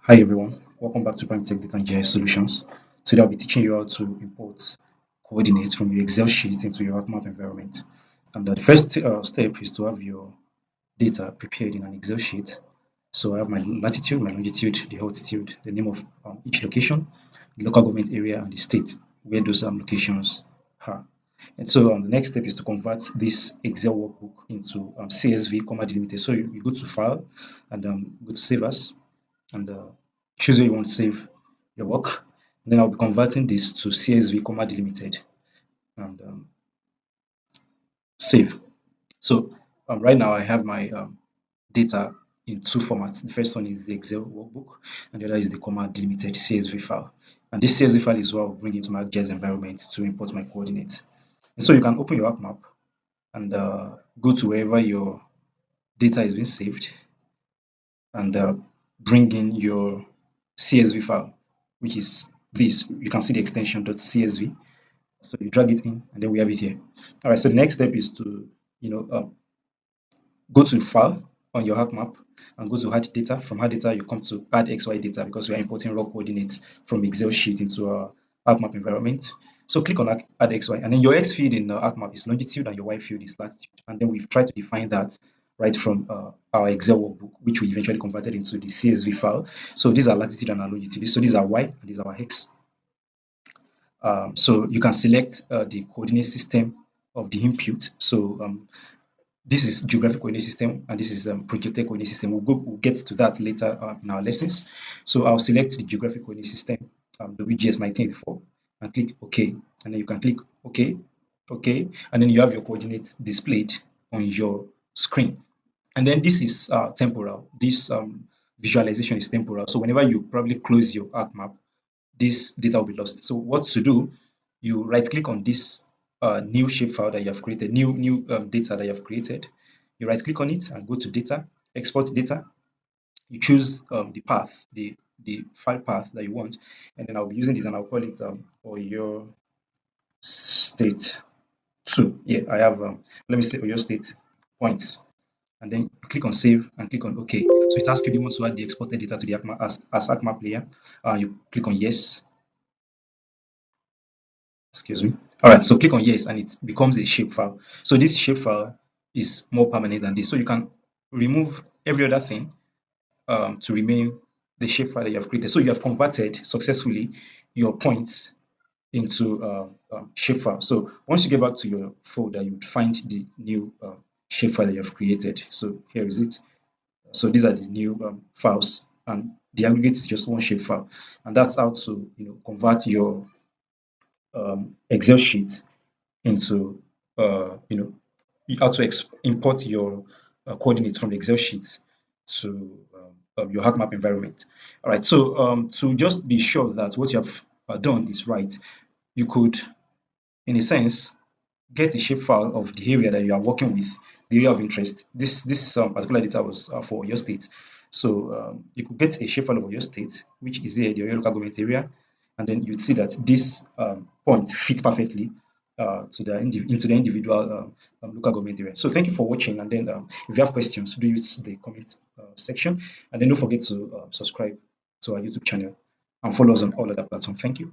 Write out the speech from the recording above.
Hi everyone, welcome back to Prime Tech Data and GIS Solutions. Today I'll be teaching you how to import coordinates from your Excel sheet into your ArcMap environment. And the first step is to have your data prepared in an Excel sheet. So I have my latitude, my longitude, the altitude, the name of each location, the local government area, and the state where those locations are. And so the next step is to convert this Excel workbook into CSV, comma delimited. So you go to File and go to Save As and choose where you want to save your work. And then I'll be converting this to CSV, comma delimited, and save. So right now I have my data in two formats. The first one is the Excel workbook, and the other is the comma delimited CSV file. And this CSV file is what I'll bring into my ArcGIS environment to import my coordinates. And so you can open your ArcMap and go to wherever your data is being saved and bring in your CSV file, which is this. You can see the extension .csv. So you drag it in, and then we have it here. All right. So the next step is to, go to File on your ArcMap and go to Add Data. From Add Data, you come to Add XY Data because we are importing raw coordinates from Excel sheet into our ArcMap environment. So click on Add XY, and then your X field in ArcMap is longitude and your Y field is latitude. And then we've tried to define that right from our Excel workbook, which we eventually converted into the CSV file. So these are latitude and longitude. So these are Y and these are our X. So you can select the coordinate system of the input. So this is geographic coordinate system and this is projected coordinate system. We'll get to that later in our lessons. So I'll select the geographic coordinate system, WGS 1984, and click OK. And then you can click OK, OK, and then you have your coordinates displayed on your screen. And then this is temporal. This visualization is temporal. So whenever you probably close your ArcMap, this data will be lost. So what to do? You right click on this new shapefile that you have created, new data that you have created. You right click on it and go to data, export data. You choose the path, the file path that you want, and then I'll be using this and I'll call it Oyo state 2. Yeah, I have let me say Oyo state points, and then click on save and click on OK. So it asks you, do you want to add the exported data to the ArcMap as ArcMap layer? You click on yes. Excuse me. All right, so click on yes, and it becomes a shapefile. So this shapefile is more permanent than this. So you can remove every other thing to remain the shapefile that you have created. So you have converted successfully your points into shapefile. So once you get back to your folder, you would find the new shapefile that you have created. So here is it. So these are the new files, and the aggregate is just one shapefile, and that's how to convert your Excel sheet into how to import your coordinates from the Excel sheet to your ArcMap environment. All right, so to just be sure that what you have done is right, you could, in a sense, get a shapefile of the area that you are working with, the area of interest. This particular data was for your state. So you could get a shapefile of your state, which is here, the Oyo local government area, and then you'd see that this point fits perfectly into the individual local government area. So thank you for watching, and then if you have questions, do use the comment section, and then don't forget to subscribe to our YouTube channel and follow us on all other platforms. Thank you.